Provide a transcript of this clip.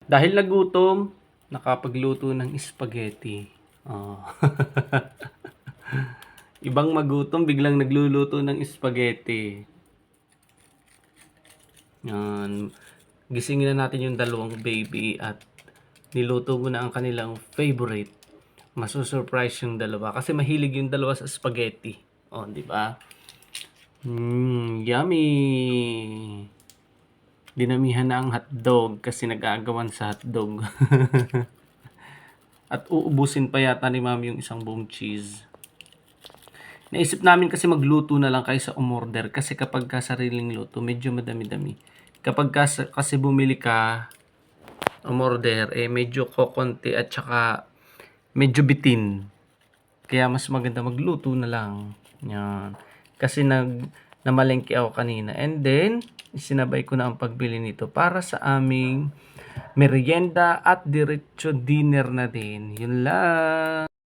Dahil nagutom, nakapagluto ng spaghetti. Oh. Ibang magutom, biglang nagluluto ng spaghetti. Yan. Gisingin na natin yung dalawang baby at niluto mo na ang kanilang favorite. Masusurprise yung dalawa kasi mahilig yung dalawa sa spaghetti. Oh, di ba? Yummy. Dinamihan na ang hotdog kasi nag-aagawan sa hotdog. At uubusin pa yata ni mami yung isang buong cheese. Naisip namin kasi magluto na lang kaysa umorder kasi kapag ka sariling luto, medyo madami-dami. Kapag kasi bumili ka, umorder, medyo kokonti at saka medyo bitin. Kaya mas maganda magluto na lang. Yan. Kasi namalengke ako kanina. And then, sinabay ko na ang pagbili nito para sa aming merienda at diretso dinner na din. Yun lang.